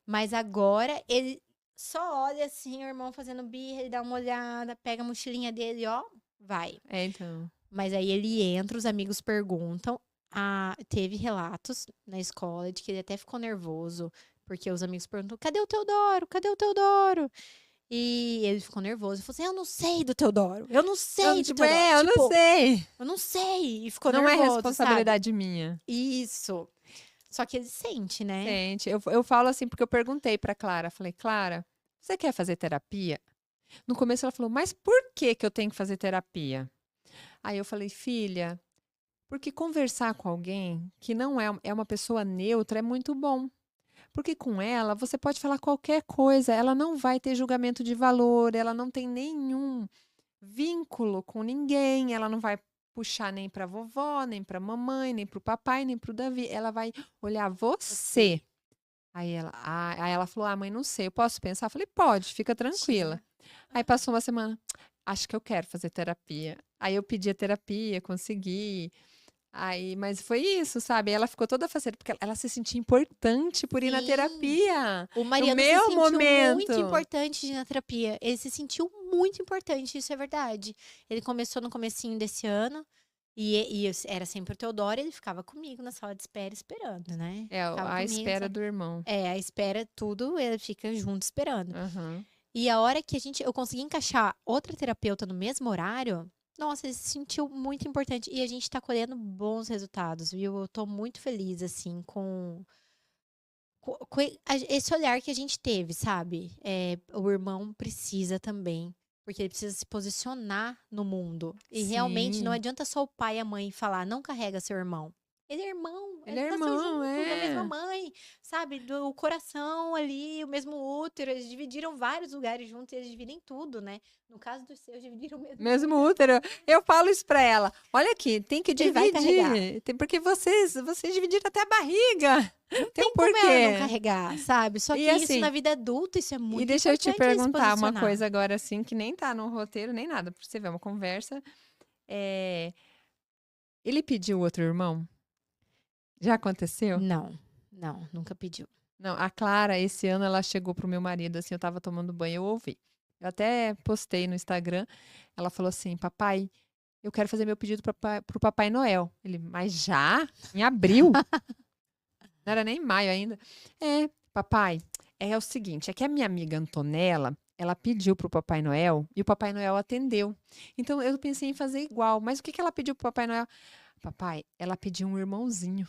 Mas agora ele só olha assim, o irmão fazendo birra, ele dá uma olhada, pega a mochilinha dele, ó, vai. É, então. Mas aí ele entra, os amigos perguntam. Teve relatos na escola de que ele até ficou nervoso, porque os amigos perguntam: cadê o Teodoro? Cadê o Teodoro? E ele ficou nervoso. Ele falou assim: eu não sei do Teodoro. Eu não sei do Teodoro. Eu não sei. Eu não sei. E ficou Não nervoso, é sabe? responsabilidade minha. Isso. Só que ele sente, né? Gente, eu falo assim porque eu perguntei pra Clara. Falei, Clara, você quer fazer terapia? No começo ela falou, mas por que que eu tenho que fazer terapia? Aí eu falei, filha, porque conversar com alguém que não é uma pessoa neutra é muito bom. Porque com ela você pode falar qualquer coisa, ela não vai ter julgamento de valor, ela não tem nenhum vínculo com ninguém, ela não vai puxar nem para vovó, nem para mamãe, nem para o papai, nem para o Davi, ela vai olhar você. Aí ela falou: "Ah, mãe, não sei, eu posso pensar?" Eu falei: "Pode, fica tranquila." Aí passou uma semana, acho que eu quero fazer terapia. Aí eu pedi a terapia, consegui. Aí, mas foi isso, sabe? Ela ficou toda faceira, porque ela se sentia importante por ir na Sim. terapia. O No Mariano se meu sentiu muito momento. importante de ir na terapia. Ele se sentiu muito importante, isso é verdade. Ele começou no comecinho desse ano. E era sempre o Teodoro, ele ficava comigo na sala de espera esperando, né? É, Ficava a comigo, espera sabe? do irmão. A espera, tudo, ele fica junto esperando. Aham. E a hora que eu consegui encaixar outra terapeuta no mesmo horário, nossa, ele se sentiu muito importante. E a gente tá colhendo bons resultados, viu? Eu tô muito feliz, assim, com esse olhar que a gente teve, sabe? O irmão precisa também. Porque ele precisa se posicionar no mundo. E realmente não Sim. adianta só o pai e a mãe falar, não carrega seu irmão. Ele é irmão, Ele é nasceu irmão, junto, da mesma é. mãe, sabe? Do coração ali, o mesmo útero. Eles dividiram vários lugares juntos e eles dividem tudo, né? No caso dos seus, dividiram o mesmo Mesmo útero. Eu falo isso pra ela. Olha aqui, tem que Ele vai carregar. dividir. Porque vocês dividiram até a barriga. Tem Tem um como ela não porquê. carregar, sabe? Só que E isso assim, na vida adulta, isso é muito e deixa eu te importante ele se perguntar uma posicionar. coisa agora, assim, que nem tá no roteiro, nem nada, pra você ver, uma conversa. Ele pediu outro irmão? Já aconteceu? Não, nunca pediu. Não, a Clara, esse ano, ela chegou pro meu marido, assim, eu tava tomando banho, eu ouvi. Eu até postei no Instagram, ela falou assim, papai, eu quero fazer meu pedido pro Papai Noel. Ele, mas já? Em abril? Não era nem maio ainda. Papai, é o seguinte, é que a minha amiga Antonella, ela pediu pro Papai Noel e o Papai Noel atendeu. Então eu pensei em fazer igual, mas o que ela pediu pro Papai Noel? Papai, ela pediu um irmãozinho.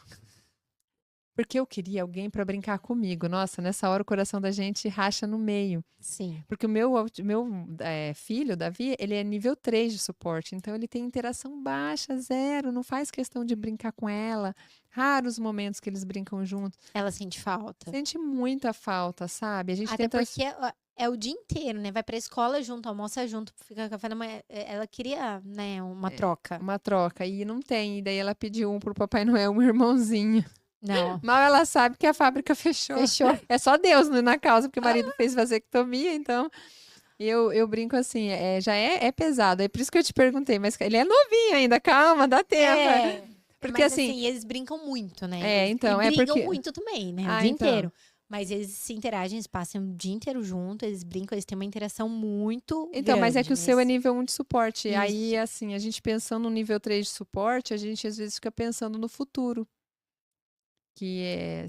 Porque eu queria alguém para brincar comigo. Nossa, nessa hora o coração da gente racha no meio. Sim. Porque o meu filho, Davi, ele é nível 3 de suporte. Então ele tem interação baixa, zero. Não faz questão de brincar com ela. Raros momentos que eles brincam juntos. Ela sente falta. Sente muita falta, sabe? A gente Até tenta... porque é o dia inteiro, né? Vai pra escola junto, almoça junto, fica café da manhã. Ela queria, né, uma troca. Uma troca. E não tem. E daí ela pediu um pro Papai Noel, um irmãozinho. Não. Mal ela sabe que a fábrica fechou. Fechou. É só Deus na causa, porque o marido fez vasectomia, então eu brinco assim, já é pesado. É por isso que eu te perguntei, mas ele é novinho ainda, calma, dá tempo. Porque mas, assim, eles brincam muito, né? então, e brigam porque... muito também, né? O Ah, dia então. inteiro. Mas eles se interagem, eles passam o dia inteiro junto, eles brincam, eles têm uma interação muito Então, mas é grande. que o seu é nível 1 de suporte. Isso. Aí, assim, a gente pensando no nível 3 de suporte, a gente às vezes fica pensando no futuro. Que é...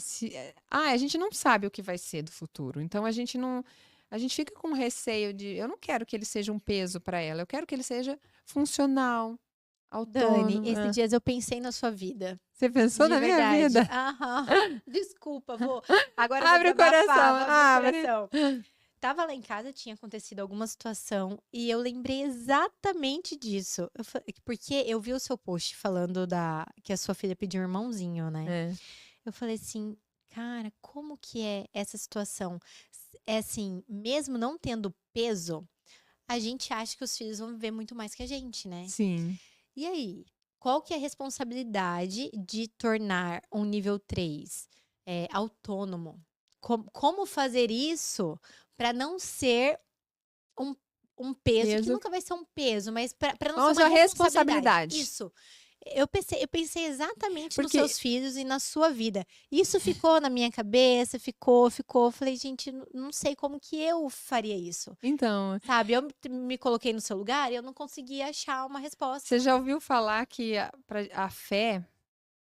a gente não sabe o que vai ser do futuro. Então, a gente não... A gente fica com receio de... Eu não quero que ele seja um peso para ela. Eu quero que ele seja funcional, autônomo. Dani, esses dias eu pensei na sua vida. Você pensou De na minha verdade. vida? Aham. Desculpa, vou. Agora eu Abre vou o coração, desabafar, vou abrir abre. o coração. Tava lá em casa, tinha acontecido alguma situação e eu lembrei exatamente disso. Porque eu vi o seu post falando que a sua filha pediu um irmãozinho, né? É. Eu falei assim, cara, como que é essa situação? É assim, mesmo não tendo peso, a gente acha que os filhos vão viver muito mais que a gente, né? Sim. E aí, qual que é a responsabilidade de tornar um nível 3 autônomo? Como fazer isso para não ser um peso, que nunca vai ser um peso, mas para não ser uma responsabilidade. Isso. Eu pensei exatamente nos seus filhos e na sua vida. Isso ficou na minha cabeça, ficou. Falei, gente, não sei como que eu faria isso. Então, sabe, eu me coloquei no seu lugar e eu não conseguia achar uma resposta. Você já ouviu falar que a fé,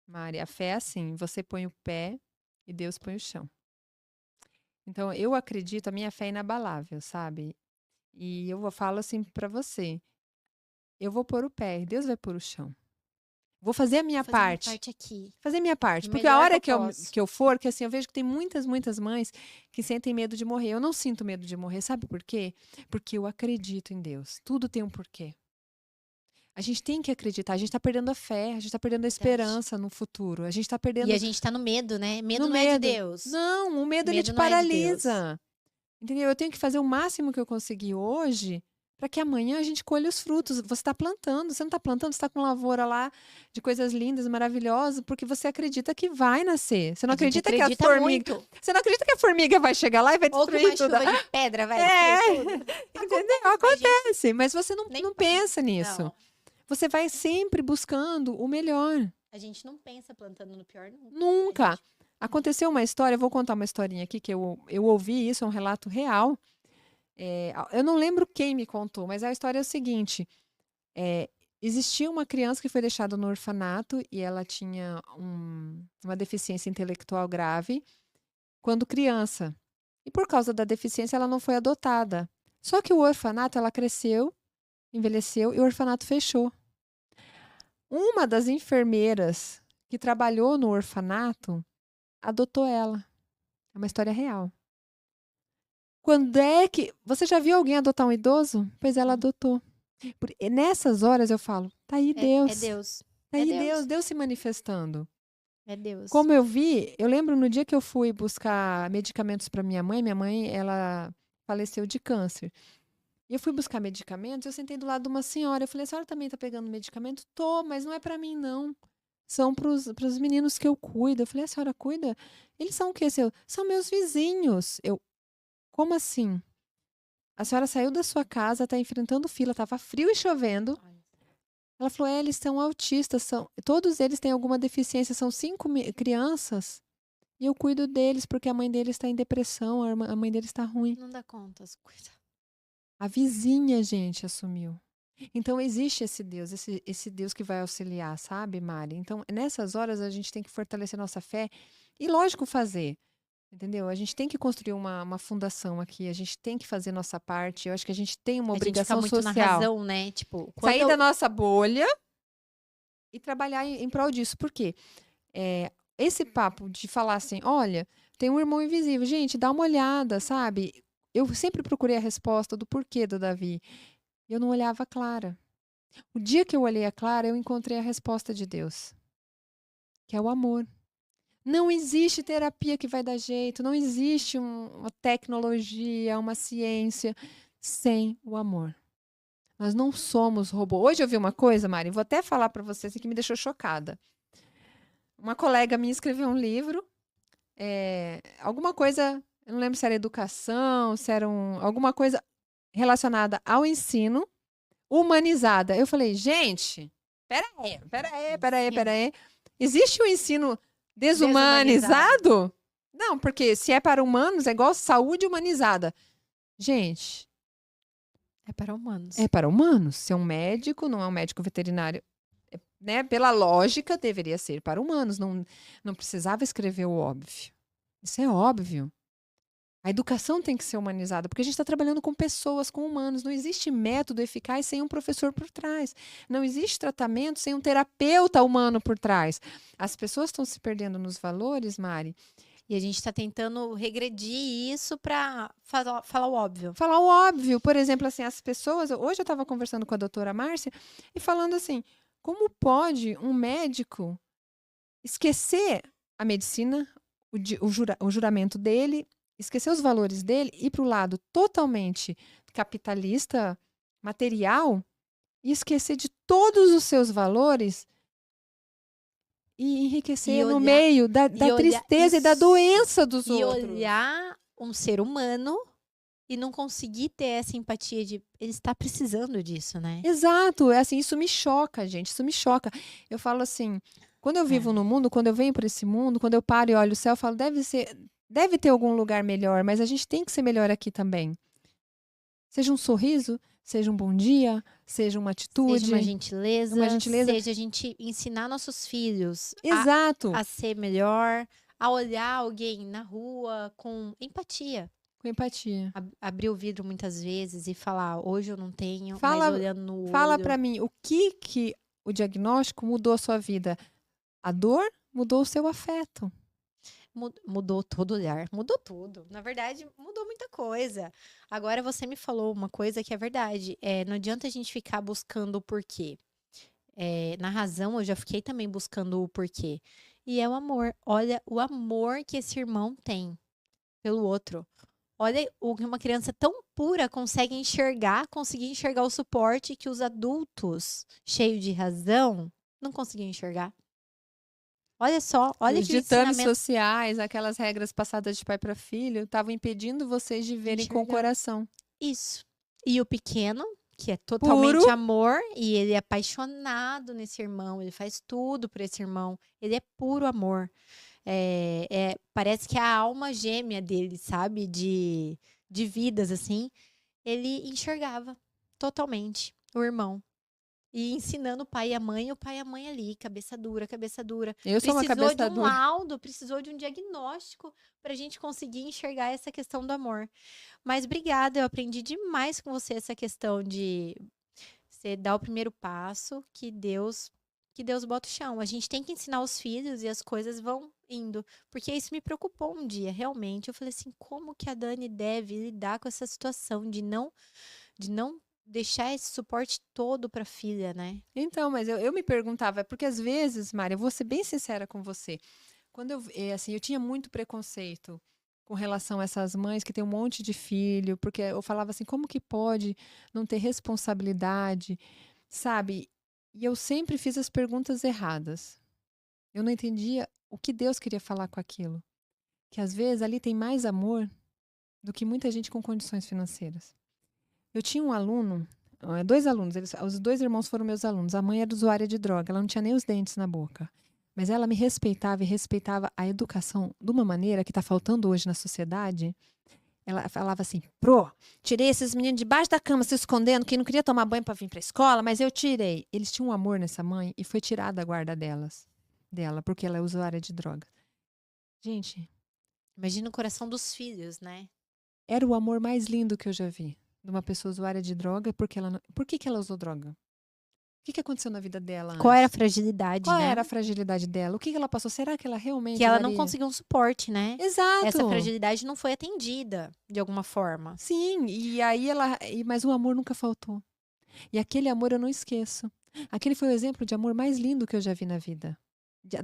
Mari, a fé é assim, você põe o pé e Deus põe o chão. Então, eu acredito, a minha fé é inabalável, sabe? E eu falo assim para você, eu vou pôr o pé, Deus vai pôr o chão. Vou fazer a minha parte. Aqui. Fazer a minha parte. Porque a hora que eu for, que assim, eu vejo que tem muitas mães que sentem medo de morrer. Eu não sinto medo de morrer, sabe por quê? Porque eu acredito em Deus. Tudo tem um porquê. A gente tem que acreditar. A gente tá perdendo a fé, a gente tá perdendo a esperança no futuro. A gente tá perdendo... E a gente tá no medo, né? Medo não é de Deus. Não, o medo ele te paralisa. Entendeu? Eu tenho que fazer o máximo que eu conseguir hoje para que amanhã a gente colhe os frutos. Você está plantando, você não está plantando, você está com lavoura lá de coisas lindas, maravilhosas, porque você acredita que vai nascer. Você não acredita que a formiga. Muito. Você não acredita que a formiga vai chegar lá e vai destruir tudo. Ou que uma chuva de pedra vai destruir tudo. Entendeu? Acontece, mas você não pensa nisso. Não. Você vai sempre buscando o melhor. A gente não pensa plantando no pior nunca. Nunca. Aconteceu uma história, eu vou contar uma historinha aqui que eu ouvi isso, é um relato real. Eu não lembro quem me contou, mas a história é o seguinte. Existia uma criança que foi deixada no orfanato e ela tinha uma deficiência intelectual grave quando criança. E por causa da deficiência ela não foi adotada. Só que o orfanato, ela cresceu, envelheceu e o orfanato fechou. Uma das enfermeiras que trabalhou no orfanato adotou ela. É uma história real. Quando é que... Você já viu alguém adotar um idoso? Pois ela adotou. Nessas horas eu falo, tá aí Deus. É Deus. Tá aí Deus se manifestando. É Deus. Como eu vi, eu lembro no dia que eu fui buscar medicamentos para minha mãe, ela faleceu de câncer. E eu fui buscar medicamentos, eu sentei do lado de uma senhora. Eu falei, a senhora também tá pegando medicamento? Tô, mas não é para mim, não. São pros meninos que eu cuido. Eu falei, a senhora cuida? Eles são o quê, seu? São meus vizinhos. Como assim? A senhora saiu da sua casa, tá enfrentando fila, tava frio e chovendo. Ela falou, eles são autistas, todos eles têm alguma deficiência, são 5 crianças. E eu cuido deles, porque a mãe deles está em depressão, a mãe deles está ruim. Não dá conta, cuida. A vizinha, gente, assumiu. Então, existe esse Deus, esse Deus que vai auxiliar, sabe, Mari? Então, nessas horas, a gente tem que fortalecer nossa fé e, lógico, fazer. Entendeu? A gente tem que construir uma fundação aqui, a gente tem que fazer nossa parte. Eu acho que a gente tem uma obrigação social. A gente fica muito na razão, né? Tipo, sair da nossa bolha e trabalhar em prol disso. Por quê? Esse papo de falar assim, olha, tem um irmão invisível. Gente, dá uma olhada, sabe? Eu sempre procurei a resposta do porquê do Davi. Eu não olhava a Clara. O dia que eu olhei a Clara, eu encontrei a resposta de Deus, que é o amor. Não existe terapia que vai dar jeito, não existe uma tecnologia, uma ciência sem o amor. Nós não somos robô. Hoje eu vi uma coisa, Mari, vou até falar para vocês que me deixou chocada. Uma colega minha escreveu um livro, alguma coisa, eu não lembro se era educação, se era alguma coisa relacionada ao ensino, humanizada. Eu falei, gente, pera aí. Existe o ensino desumanizado? Não, porque se é para humanos, é igual saúde humanizada. Gente, É para humanos. é para humanos. Se é um médico, não é um médico veterinário, né? Pela lógica, deveria ser para humanos. Não precisava escrever o óbvio. Isso é óbvio. A educação tem que ser humanizada, porque a gente está trabalhando com pessoas, com humanos. Não existe método eficaz sem um professor por trás. Não existe tratamento sem um terapeuta humano por trás. As pessoas estão se perdendo nos valores, Mari. E a gente está tentando regredir isso para falar o óbvio. Falar o óbvio. Por exemplo, assim, as pessoas... Hoje eu estava conversando com a doutora Márcia e falando assim, como pode um médico esquecer a medicina, o juramento dele, esquecer os valores dele, ir para o lado totalmente capitalista, material, e esquecer de todos os seus valores e enriquecer no meio da tristeza e da doença dos outros. E olhar um ser humano e não conseguir ter essa empatia de ele está precisando disso, né? Exato. É assim, isso me choca, gente. Isso me choca. Eu falo assim, quando eu vivo no mundo, quando eu venho para esse mundo, quando eu paro e olho o céu, eu falo, deve ter algum lugar melhor, mas a gente tem que ser melhor aqui também. Seja um sorriso, seja um bom dia, seja uma atitude. Seja uma gentileza. Seja a gente ensinar nossos filhos Exato. A ser melhor, a olhar alguém na rua com empatia. Com empatia. Abrir o vidro muitas vezes e falar, hoje eu não tenho, mas olhando no olho. Fala pra mim, o que o diagnóstico mudou a sua vida? A dor mudou o seu afeto. Mudou todo o olhar, mudou tudo. Na verdade, mudou muita coisa. Agora você me falou uma coisa que é verdade. Não adianta a gente ficar buscando o porquê. Na razão, eu já fiquei também buscando o porquê. E é o amor. Olha o amor que esse irmão tem pelo outro. Olha o que uma criança tão pura consegue conseguir enxergar o suporte que os adultos, cheios de razão, não conseguiam enxergar. Olha só, olha os que ditames sociais, aquelas regras passadas de pai para filho, estavam impedindo vocês de verem com o coração. Isso. E o pequeno, que é totalmente puro amor, e ele é apaixonado nesse irmão, ele faz tudo por esse irmão, ele é puro amor. Parece que é a alma gêmea dele, sabe? De vidas, assim. Ele enxergava totalmente o irmão. E ensinando o pai e a mãe ali, cabeça dura, cabeça dura. Eu sou uma cabeça dura. Precisou de um laudo, precisou de um diagnóstico pra gente conseguir enxergar essa questão do amor. Mas obrigada, eu aprendi demais com você essa questão de você dar o primeiro passo, que Deus bota o chão. A gente tem que ensinar os filhos e as coisas vão indo. Porque isso me preocupou um dia, realmente. Eu falei assim, como que a Dani deve lidar com essa situação de não deixar esse suporte todo para a filha, né? Então, mas eu me perguntava, porque às vezes, Mária, eu vou ser bem sincera com você. Quando eu tinha muito preconceito com relação a essas mães que têm um monte de filho, porque eu falava assim, como que pode não ter responsabilidade, sabe? E eu sempre fiz as perguntas erradas. Eu não entendia o que Deus queria falar com aquilo. Que às vezes ali tem mais amor do que muita gente com condições financeiras. Eu tinha um aluno, 2 alunos, os 2 irmãos foram meus alunos. A mãe era usuária de droga, ela não tinha nem os dentes na boca. Mas ela me respeitava e respeitava a educação de uma maneira que está faltando hoje na sociedade. Ela falava assim, tirei esses meninos debaixo da cama se escondendo, que não queria tomar banho para vir para a escola, mas eu tirei. Eles tinham um amor nessa mãe e foi tirada a guarda dela, porque ela é usuária de droga. Gente, imagina o coração dos filhos, né? Era o amor mais lindo que eu já vi. De uma pessoa usuária de droga, por que ela usou droga? O que aconteceu na vida dela antes? Qual era a fragilidade, Qual era a fragilidade dela? O que ela passou? Será que ela realmente que ela não conseguiu um suporte, né? Exato. Essa fragilidade não foi atendida, de alguma forma. Sim, e aí mas o amor nunca faltou. E aquele amor eu não esqueço. Aquele foi o exemplo de amor mais lindo que eu já vi na vida.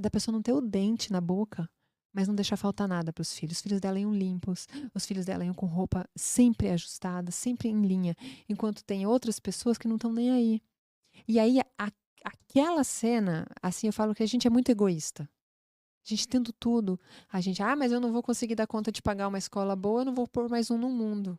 Da pessoa não ter o dente na boca, mas não deixar faltar nada para os filhos. Os filhos dela iam limpos, os filhos dela iam com roupa sempre ajustada, sempre em linha, enquanto tem outras pessoas que não estão nem aí. E aí, aquela cena, assim, eu falo que a gente é muito egoísta. A gente tendo tudo, mas eu não vou conseguir dar conta de pagar uma escola boa, eu não vou pôr mais um no mundo.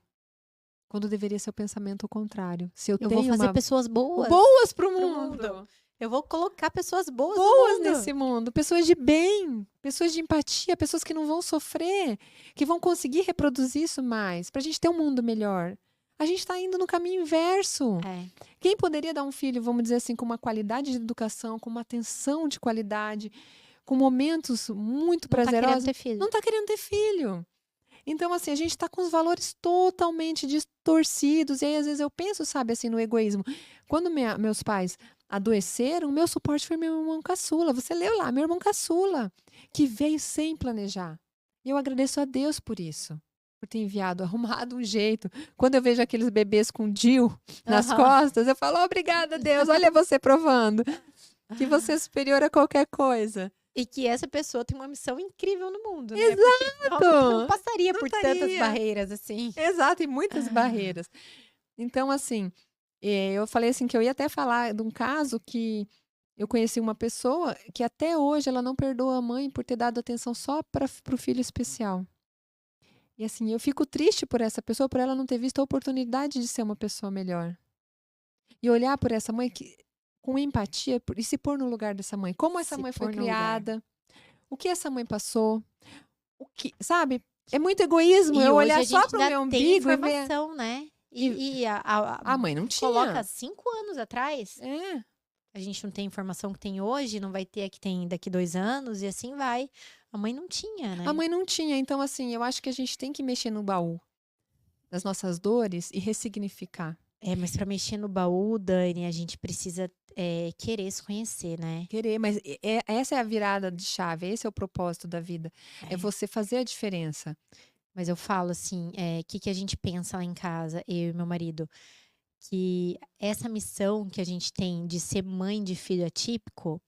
Quando deveria ser o pensamento ao contrário. Se eu tenho vou fazer pessoas boas pro mundo. Eu vou colocar pessoas boas no Boas mundo. nesse mundo, pessoas de bem, pessoas de empatia, pessoas que não vão sofrer, que vão conseguir reproduzir isso mais, para a gente ter um mundo melhor. A gente está indo no caminho inverso. É, Quem poderia dar um filho, vamos dizer assim, com uma qualidade de educação, com uma atenção de qualidade, com momentos muito não tá querendo prazerosos, ter filho. não está querendo ter filho. Então, assim, a gente está com os valores totalmente distorcidos. E aí, às vezes, eu penso, sabe, assim, no egoísmo. Quando meus pais adoeceram, o meu suporte foi meu irmão caçula. Você leu lá, meu irmão caçula, que veio sem planejar. E eu agradeço a Deus por isso, por ter enviado, arrumado um jeito. Quando eu vejo aqueles bebês com DIU nas Aham. costas, eu falo, obrigada, Deus, olha você provando que você é superior a qualquer coisa. E que essa pessoa tem uma missão incrível no mundo, né? Porque senão não passaria Não por tantas estaria. barreiras assim. Exato, e muitas barreiras. Então, assim, eu falei assim que eu ia até falar de um caso que eu conheci uma pessoa que até hoje ela não perdoa a mãe por ter dado atenção só para o filho especial. E assim, eu fico triste por essa pessoa, por ela não ter visto a oportunidade de ser uma pessoa melhor. E olhar por essa mãe com empatia e se pôr no lugar dessa mãe. Como essa Se mãe foi pôr no lugar. criada, o que essa mãe passou, o que, sabe? É muito egoísmo E eu hoje olhar a só gente para o ainda meu tem umbigo e ver. informação, né? E E a mãe não coloca tinha. 5 anos atrás, É. a gente não tem a informação que tem hoje, não vai ter a que tem daqui 2 anos, e assim vai. A mãe não tinha, A né? mãe não tinha. Então, assim, eu acho que a gente tem que mexer no baú das nossas dores e ressignificar. É, mas pra mexer no baú, Dani, a gente precisa querer se conhecer, né? Querer, mas essa é a virada de chave, esse é o propósito da vida. É você fazer a diferença. Mas eu falo assim, o que a gente pensa lá em casa, eu e meu marido, que essa missão que a gente tem de ser mãe de filho atípico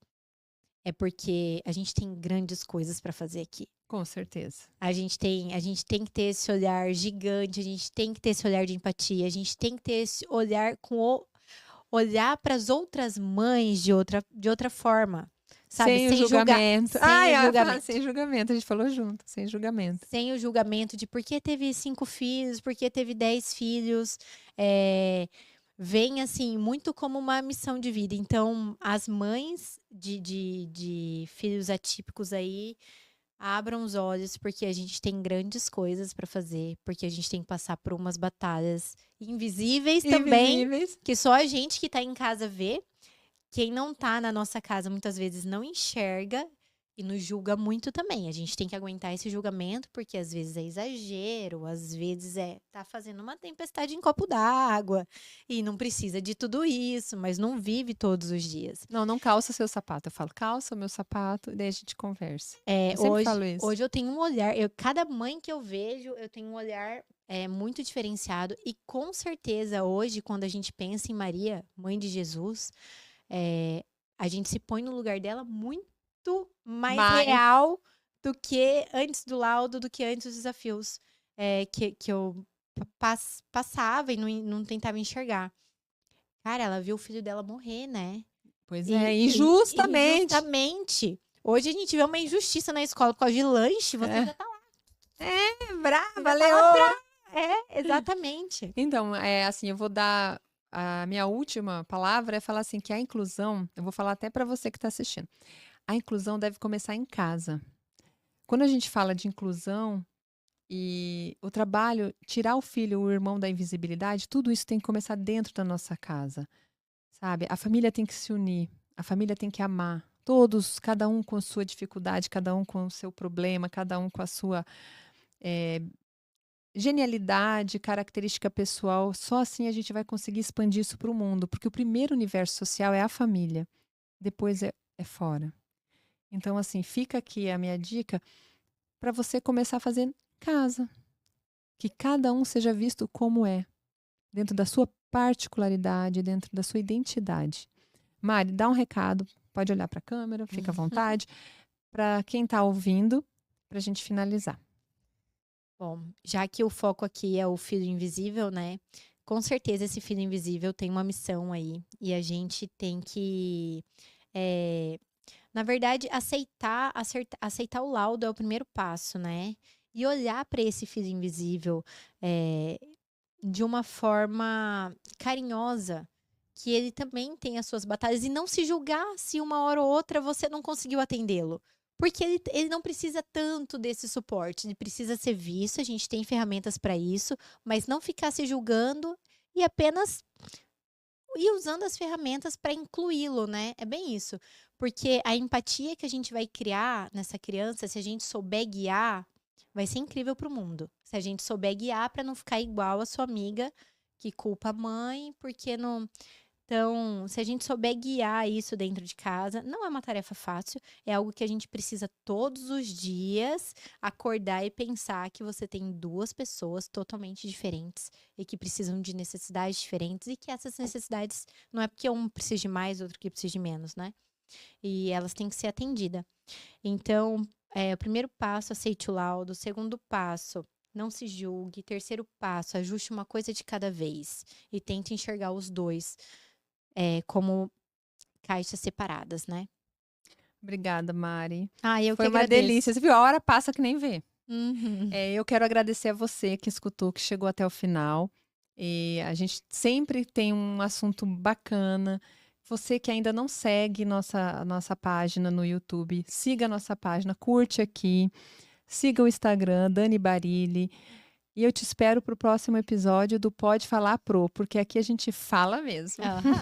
é porque a gente tem grandes coisas para fazer aqui. Com certeza. A gente tem que ter esse olhar gigante, a gente tem que ter esse olhar de empatia, a gente tem que ter esse olhar olhar para as outras mães de outra forma, sabe? Sem o julgamento. Sem o julgamento. Sem julgamento, a gente falou junto, sem julgamento. Sem o julgamento de por que teve 5 filhos, por que teve 10 filhos. Vem, assim, muito como uma missão de vida. Então, as mães de filhos atípicos aí, abram os olhos, porque a gente tem grandes coisas para fazer, porque a gente tem que passar por umas batalhas invisíveis também, Invisíveis. que só a gente que tá em casa vê. Quem não tá na nossa casa muitas vezes não enxerga e nos julga muito também. A gente tem que aguentar esse julgamento, porque às vezes é exagero, às vezes tá fazendo uma tempestade em copo d'água e não precisa de tudo isso, mas não vive todos os dias. Não calça seu sapato. Eu falo, calça o meu sapato, e daí a gente conversa. Eu sempre falo isso. Hoje eu tenho um olhar, cada mãe que eu vejo, eu tenho um olhar muito diferenciado e com certeza hoje, quando a gente pensa em Maria, mãe de Jesus, a gente se põe no lugar dela muito mais real do que antes do laudo, do que antes dos desafios que eu passava e não tentava enxergar. Cara, ela viu o filho dela morrer, né? Pois é, injustamente. Injustamente. Hoje a gente vê uma injustiça na escola por causa de lanche, você já tá lá. Brava, Leoa. Exatamente. Então, assim, eu vou dar a minha última palavra é falar assim que a inclusão, eu vou falar até para você que está assistindo. A inclusão deve começar em casa. Quando a gente fala de inclusão e o trabalho, tirar o filho, o irmão da invisibilidade, tudo isso tem que começar dentro da nossa casa, sabe? A família tem que se unir, a família tem que amar. Todos, cada um com a sua dificuldade, cada um com o seu problema, cada um com a sua genialidade, característica pessoal. Só assim a gente vai conseguir expandir isso para o mundo, porque o primeiro universo social é a família, depois é fora. Então, assim, fica aqui a minha dica para você começar a fazer em casa. Que cada um seja visto como é, dentro da sua particularidade, dentro da sua identidade. Mari, dá um recado, pode olhar para a câmera, fica à vontade, para quem está ouvindo, para a gente finalizar. Bom, já que o foco aqui é o filho invisível, né? Com certeza esse filho invisível tem uma missão aí. E a gente tem que, na verdade, aceitar o laudo é o primeiro passo, né? E olhar para esse filho invisível de uma forma carinhosa, que ele também tem as suas batalhas e não se julgar se uma hora ou outra você não conseguiu atendê-lo. Porque ele não precisa tanto desse suporte, ele precisa ser visto, a gente tem ferramentas para isso, mas não ficar se julgando e apenas ir usando as ferramentas para incluí-lo, né? É bem isso. Porque a empatia que a gente vai criar nessa criança, se a gente souber guiar, vai ser incrível para o mundo. Se a gente souber guiar para não ficar igual a sua amiga que culpa a mãe porque não. Então, se a gente souber guiar isso dentro de casa, não é uma tarefa fácil, é algo que a gente precisa todos os dias acordar e pensar que você tem duas pessoas totalmente diferentes e que precisam de necessidades diferentes e que essas necessidades não é porque um precisa de mais, outro que precisa de menos, né? E elas têm que ser atendidas. Então, o primeiro passo, aceite o laudo. O segundo passo, não se julgue. Terceiro passo, ajuste uma coisa de cada vez e tente enxergar os dois como caixas separadas, né? Obrigada, Mari. Eu Foi que uma agradeço. delícia. Você viu? A hora passa que nem vê. Uhum. Eu quero agradecer a você que escutou, que chegou até o final. E a gente sempre tem um assunto bacana. Você que ainda não segue nossa página no YouTube, siga a nossa página, curte aqui, siga o Instagram, Dani Barilli. E eu te espero para o próximo episódio do Pode Falar Pro, porque aqui a gente fala mesmo. Aham.